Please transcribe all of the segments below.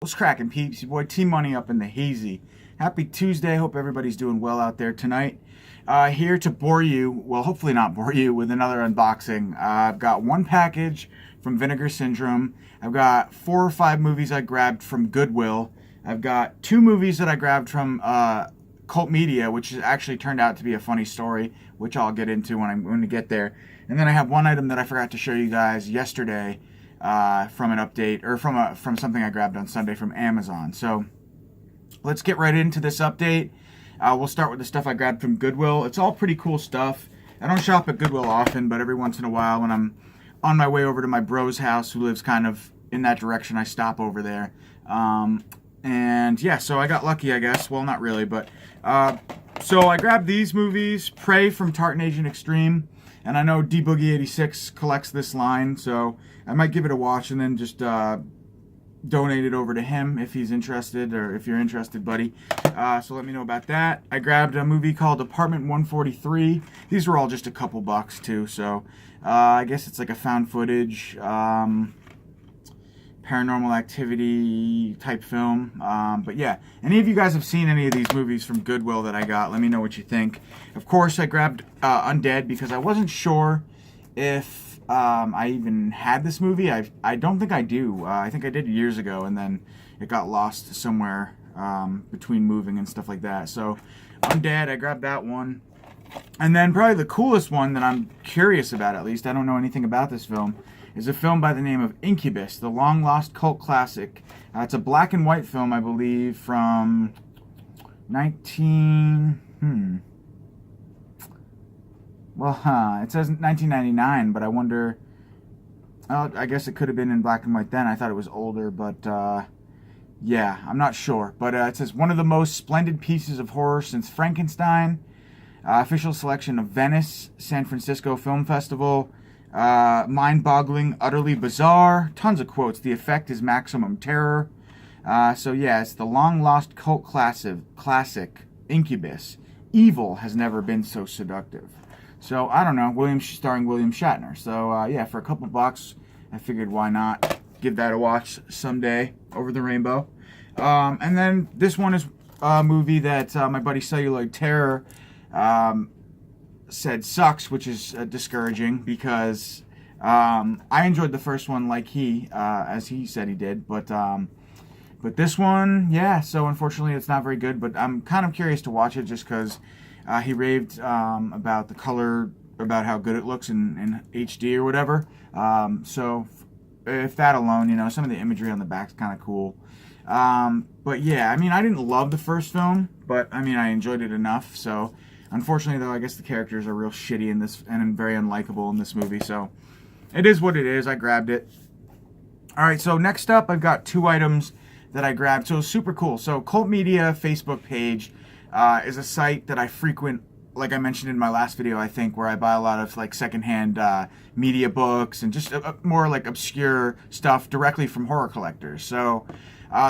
What's cracking, peeps? Your boy T-Money up in the hazy. Happy Tuesday. Hope everybody's doing well out there tonight. Here to bore you, well, hopefully not bore you, with another unboxing. I've got one package from Vinegar Syndrome. I've got 4 or 5 movies I grabbed from Goodwill. I've got 2 movies that I grabbed from Cult Media, which has actually turned out to be a funny story, which I'll get into when I'm going to get there. And then I have one item that I forgot to show you guys yesterday, from an update, or from something I grabbed on Sunday from Amazon. So let's get right into this update. We'll start with the stuff I grabbed from Goodwill. It's all pretty cool stuff. I don't shop at Goodwill often, but every once in a while when I'm on my way over to my bro's house, who lives kind of in that direction, I stop over there. And yeah, so I got lucky, I guess. Well, not really, but so I grabbed these movies: Prey from Tartan Agent Extreme. And I know D-Boogie86 collects this line, so I might give it a watch and then just donate it over to him if he's interested, or if you're interested, buddy. So let me know about that. I grabbed a movie called Apartment 143. These were all just a couple bucks, too, so I guess it's like a found footage, paranormal activity type film. But yeah, any of you guys have seen any of these movies from Goodwill that I got, let me know what you think. Of course, I grabbed Undead because I wasn't sure if I even had this movie. I don't think I do. I think I did years ago, and then it got lost somewhere between moving and stuff like that. So Undead, I grabbed that one. And then probably the coolest one that I'm curious about, at least, I don't know anything about this film, is a film by the name of Incubus, the long-lost cult classic. It's a black and white film, I believe, from it says 1999, but I wonder, I guess it could have been in black and white then. I thought it was older, but yeah, I'm not sure. But it says, one of the most splendid pieces of horror since Frankenstein. Official selection of Venice, San Francisco Film Festival. Mind-boggling, utterly bizarre. Tons of quotes. The effect is maximum terror. So yeah, it's the long-lost cult classic Incubus. Evil has never been so seductive. So I don't know, starring William Shatner. So yeah, for a couple bucks, I figured why not give that a watch someday over the rainbow. And then this one is a movie that my buddy Celluloid Terror said sucks, which is discouraging because I enjoyed the first one like as he said he did, but this one, yeah, so unfortunately it's not very good, but I'm kind of curious to watch it just because he raved about the color, about how good it looks in HD or whatever. So if that alone, some of the imagery on the back's kind of cool. But yeah, I mean, I didn't love the first film, but I mean, I enjoyed it enough. So unfortunately, though, I guess the characters are real shitty in this and very unlikable in this movie. So it is what it is. I grabbed it. All right, so next up, I've got 2 items that I grabbed. So super cool. So Cult Media Facebook page is a site that I frequent, like I mentioned in my last video, I think, where I buy a lot of like secondhand media books and just more like obscure stuff directly from horror collectors. So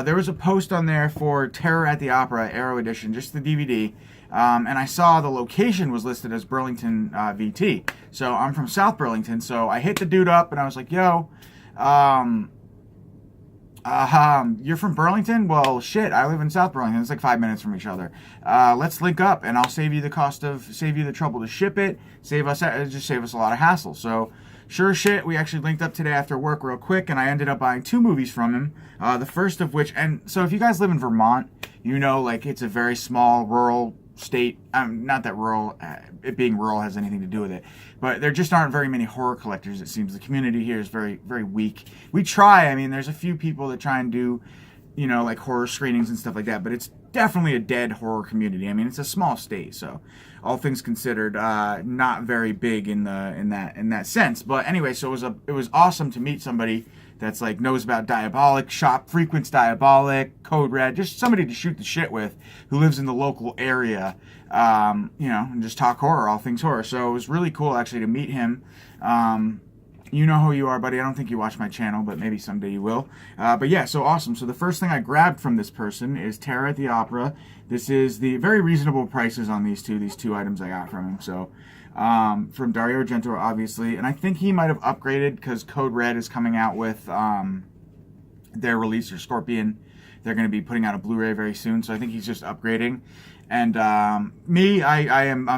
there was a post on there for Terror at the Opera Arrow Edition, just the DVD. And I saw the location was listed as Burlington, VT. So I'm from South Burlington, so I hit the dude up and I was like, yo, you're from Burlington? Well, shit, I live in South Burlington. It's like 5 minutes from each other. Let's link up and I'll save you the trouble to ship it, just save us a lot of hassle. So sure shit, we actually linked up today after work real quick, and I ended up buying 2 movies from him. The first of which, and so if you guys live in Vermont, like it's a very small rural state. Not that rural, it being rural has anything to do with it, but there just aren't very many horror collectors. It seems the community here is very, very weak. We try. I mean, there's a few people that try and do, like horror screenings and stuff like that, but it's definitely a dead horror community. I mean, it's a small state, so all things considered, not very big in that sense. But anyway, so it was awesome to meet somebody that's like knows about Diabolic, frequents Diabolic, Code Red, just somebody to shoot the shit with who lives in the local area, and just talk horror, all things horror. So it was really cool actually to meet him. You know who you are, buddy. I don't think you watch my channel, but maybe someday you will. But yeah, so awesome. So the first thing I grabbed from this person is Terror at the Opera. This is the very reasonable prices on these two items I got from him. So from Dario Argento, obviously. And I think he might have upgraded because Code Red is coming out with their release, or Scorpion they're going to be putting out a Blu-ray very soon. So I think he's just upgrading. And I'm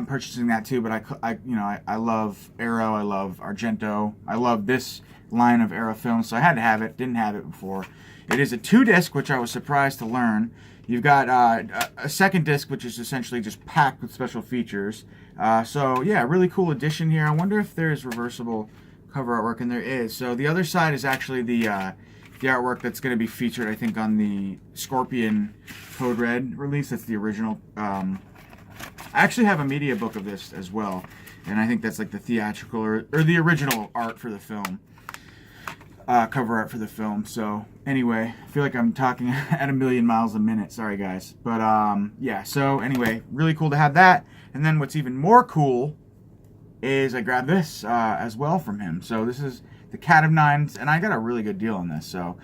purchasing that too. But I love Arrow. I love Argento. I love this line of Arrow films. So I had to have it. Didn't have it before. It is a 2-disc, which I was surprised to learn. You've got a second disc, which is essentially just packed with special features. So yeah, really cool addition here. I wonder if there's reversible cover artwork, and there is. So the other side is actually the artwork that's going to be featured, I think, on the Scorpion Code Red release. That's the original. I actually have a media book of this as well, and I think that's like the theatrical or the original art for the film. Cover art for the film. So anyway, I feel like I'm talking at 1,000,000 miles a minute. Sorry guys, but yeah. So anyway, really cool to have that. And then what's even more cool is I grabbed this as well from him. So this is the Cat of Nines, and I got a really good deal on this. So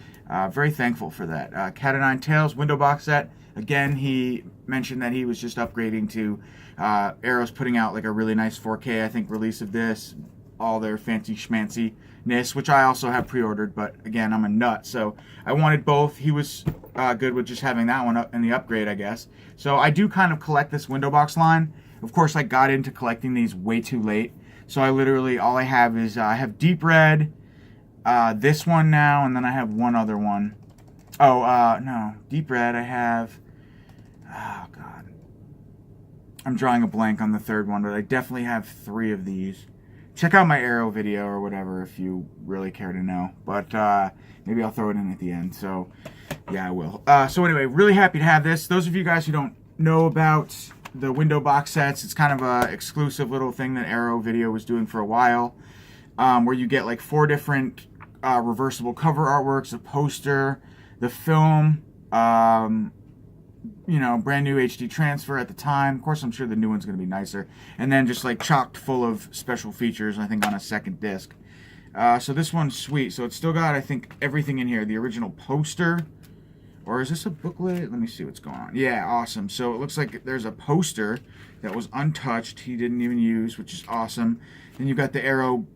very thankful for that. Cat of Nine Tails window box set. Again, he mentioned that he was just upgrading to Arrow's putting out like a really nice 4K, I think, release of this. All their fancy schmancy-ness, which I also have pre-ordered, but again, I'm a nut, so I wanted both. He was good with just having that one up in the upgrade, I guess. So I do kind of collect this window box line. Of course, I got into collecting these way too late, so I literally, all I have is, I have Deep Red, this one now, and then I have one other one. Oh, no, Deep Red, I have, oh god, I'm drawing a blank on the third one, but I definitely have 3 of these. Check out my Arrow video or whatever if you really care to know. But maybe I'll throw it in at the end. So, yeah, I will. So anyway, really happy to have this. Those of you guys who don't know about the window box sets, it's kind of a exclusive little thing that Arrow Video was doing for a while. Where you get like 4 different reversible cover artworks, a poster, the film, you know, brand new HD transfer at the time. Of course, I'm sure the new one's going to be nicer. And then just like chocked full of special features, I think, on a second disc. So this one's sweet. So it's still got, I think, everything in here. The original poster. Or is this a booklet? Let me see what's going on. Yeah, awesome. So it looks like there's a poster that was untouched. He didn't even use, which is awesome. Then you've got the Arrow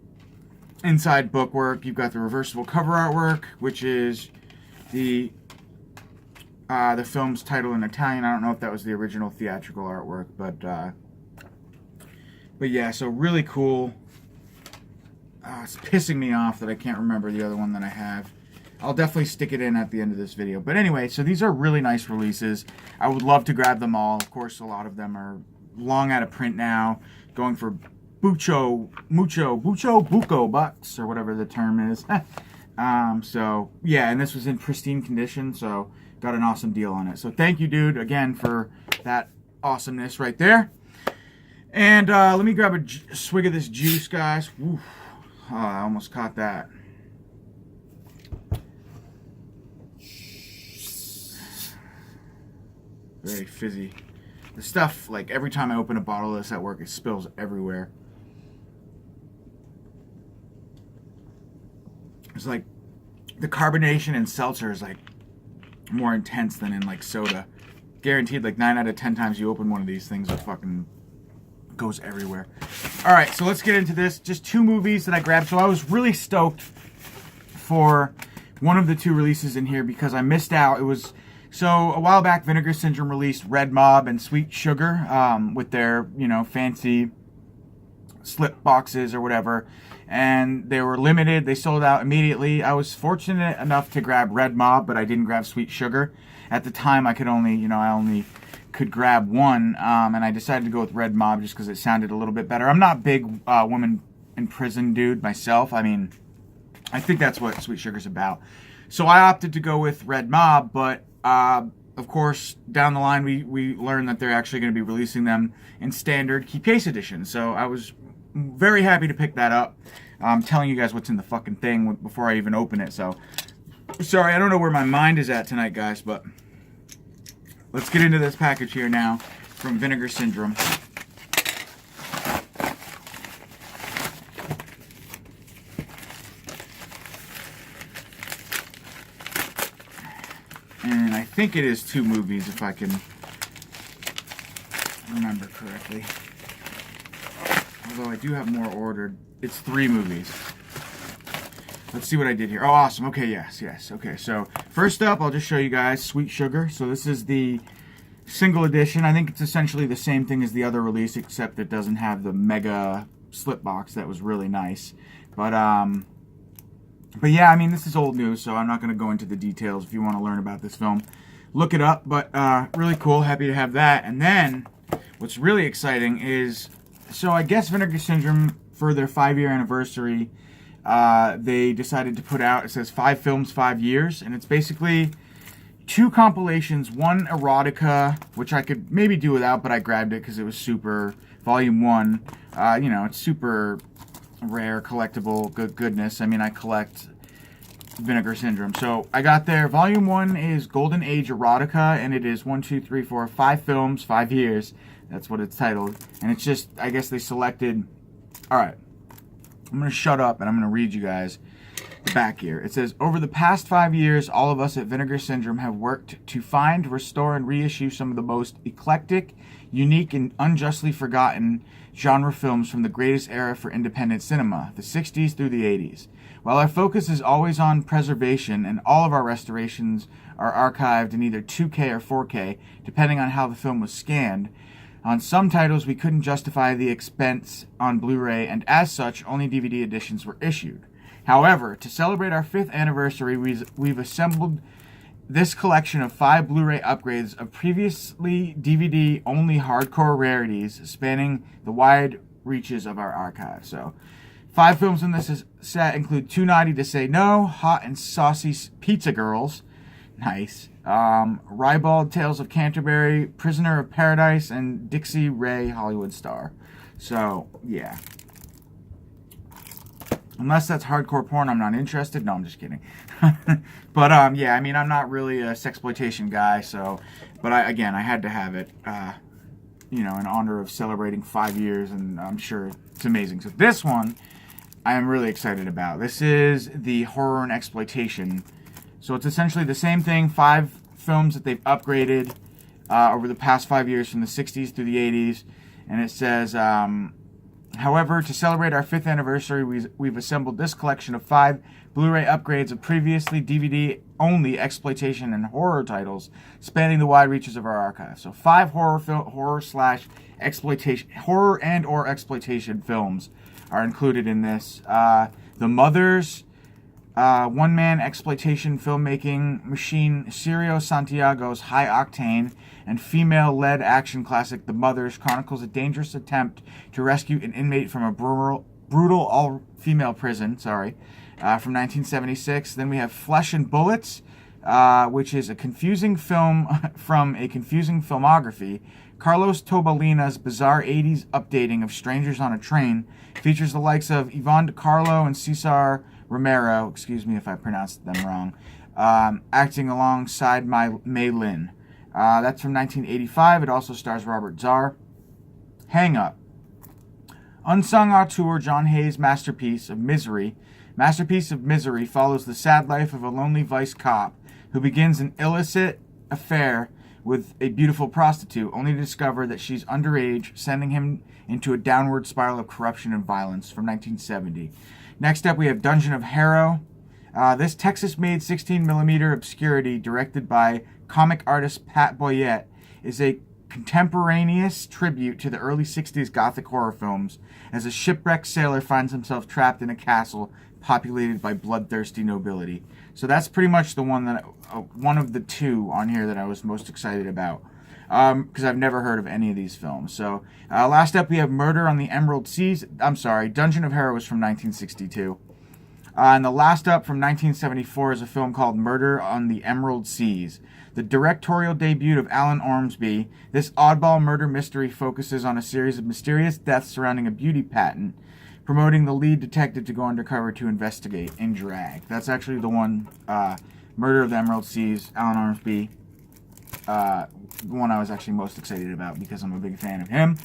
inside bookwork. You've got the reversible cover artwork, which is the film's title in Italian. I don't know if that was the original theatrical artwork, but yeah, so really cool. It's pissing me off that I can't remember the other one that I have. I'll definitely stick it in at the end of this video. But anyway, so these are really nice releases. I would love to grab them all. Of course, a lot of them are long out of print now, going for buco bucks, or whatever the term is. So yeah, and this was in pristine condition, so got an awesome deal on it. So thank you, dude, again for that awesomeness right there. And let me grab a swig of this juice, guys. Oof. Oh, I almost caught that. Very fizzy. The stuff, like every time I open a bottle of this at work, it spills everywhere. It's like the carbonation in seltzer is like more intense than in like soda. Guaranteed, like 9 out of 10 times you open one of these things, it fucking goes everywhere. Alright, so let's get into this. Just 2 movies that I grabbed. So I was really stoked for one of the 2 releases in here because I missed out. It was, so a while back, Vinegar Syndrome released Red Mob and Sweet Sugar with their, you know, fancy slip boxes or whatever. And they were limited. They sold out immediately. I was fortunate enough to grab Red Mob, but I didn't grab Sweet Sugar. At the time, I could only, you know, I only could grab one, and I decided to go with Red Mob just because it sounded a little bit better. I'm not a big woman in prison dude myself. I mean, I think that's what Sweet Sugar's about. So I opted to go with Red Mob, but of course, down the line, we learned that they're actually going to be releasing them in standard key case edition. So I was very happy to pick that up. I'm telling you guys what's in the fucking thing before I even open it. So, sorry, I don't know where my mind is at tonight, guys, but let's get into this package here now from Vinegar Syndrome. And I think it is 2 movies, if I can remember correctly. Although I do have more ordered. It's 3 movies. let's see what I did here. Oh, awesome. Okay, yes. Okay, so first up, I'll just show you guys Sweet Sugar. So this is the single edition. I think it's essentially the same thing as the other release, except it doesn't have the mega slip box that was really nice. But yeah, I mean, this is old news, so I'm not going to go into the details. If you want to learn about this film, look it up. But really cool. Happy to have that. And then what's really exciting is, so I guess Vinegar Syndrome, for their 5-year anniversary, they decided to put out, it says 5 films, 5 years. And it's basically 2 compilations, one erotica, which I could maybe do without, but I grabbed it because it was super, volume 1, you know, it's super rare, collectible, goodness. I mean, I collect Vinegar Syndrome. So I got there, volume 1 is Golden Age Erotica, and it is 5 films, 5 years. That's what it's titled. And it's just, I guess they selected, alright, I'm going to shut up and I'm going to read you guys the back here. It says, over the past 5 years, all of us at Vinegar Syndrome have worked to find, restore, and reissue some of the most eclectic, unique, and unjustly forgotten genre films from the greatest era for independent cinema, the 60s through the 80s. While our focus is always on preservation, and all of our restorations are archived in either 2K or 4K, depending on how the film was scanned, on some titles we couldn't justify the expense on Blu-ray, and as such, only DVD editions were issued. However, to celebrate our 5th anniversary, we've assembled this collection of 5 Blu-ray upgrades of previously DVD-only hardcore rarities spanning the wide reaches of our archive. So, 5 films in this set include Too Naughty to Say No, Hot and Saucy Pizza Girls, nice, Ribald Tales of Canterbury, Prisoner of Paradise, and Dixie Ray Hollywood Star. So, yeah. Unless that's hardcore porn, I'm not interested. No, I'm just kidding. But, yeah, I mean, I'm not really a sexploitation guy, so, but I had to have it, you know, in honor of celebrating 5 years, and I'm sure it's amazing. So this one, I am really excited about. This is the horror and exploitation. So it's essentially the same thing, 5 films that they've upgraded over the past 5 years from the 60s through the 80s, and it says, however, to celebrate our 5th anniversary, we've assembled this collection of 5 Blu-ray upgrades of previously DVD-only exploitation and horror titles spanning the wide reaches of our archive. So 5 horror and or exploitation films are included in this. The Mothers, one-man exploitation filmmaking machine Cirio Santiago's High Octane and female-led action classic The Mothers chronicles a dangerous attempt to rescue an inmate from a brutal all-female prison, from 1976. Then we have Flesh and Bullets, which is a confusing film from a confusing filmography. Carlos Tobalina's bizarre 80s updating of Strangers on a Train features the likes of Yvonne DiCarlo and Cesar Romero, excuse me if I pronounced them wrong, acting alongside Mei Lin. That's from 1985. It also stars Robert Zarr. Hang Up. Unsung auteur John Hayes' masterpiece of Misery follows the sad life of a lonely vice cop who begins an illicit affair with a beautiful prostitute, only to discover that she's underage, sending him into a downward spiral of corruption and violence, from 1970. Next up, we have Dungeon of Harrow. This Texas-made 16mm obscurity, directed by comic artist Pat Boyette, is a contemporaneous tribute to the early 60s Gothic horror films, as a shipwrecked sailor finds himself trapped in a castle populated by bloodthirsty nobility. So that's pretty much the one that one of the 2 on here that I was most excited about, because I've never heard of any of these films. So last up, we have Murder on the Emerald Seas. I'm sorry, Dungeon of Harrow was from 1962. And the last up from 1974 is a film called Murder on the Emerald Seas. The directorial debut of Alan Ormsby, this oddball murder mystery focuses on a series of mysterious deaths surrounding a beauty patent, promoting the lead detective to go undercover to investigate in drag. That's actually the one, Murder of the Emerald Seas, Alan Ormsby, the one I was actually most excited about because I'm a big fan of him.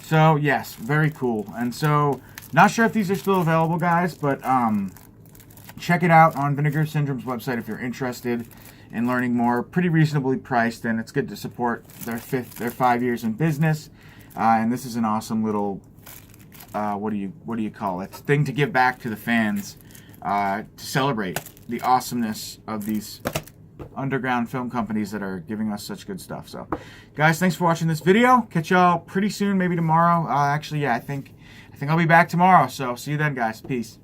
So, yes, very cool. And so, not sure if these are still available, guys, but check it out on Vinegar Syndrome's website if you're interested in learning more. Pretty reasonably priced, and it's good to support their 5 years in business. And this is an awesome little, what do you call it? Thing to give back to the fans to celebrate the awesomeness of these underground film companies that are giving us such good stuff. So, guys, thanks for watching this video. Catch y'all pretty soon, maybe tomorrow. Actually, yeah, I think I'll be back tomorrow. So, see you then, guys. Peace.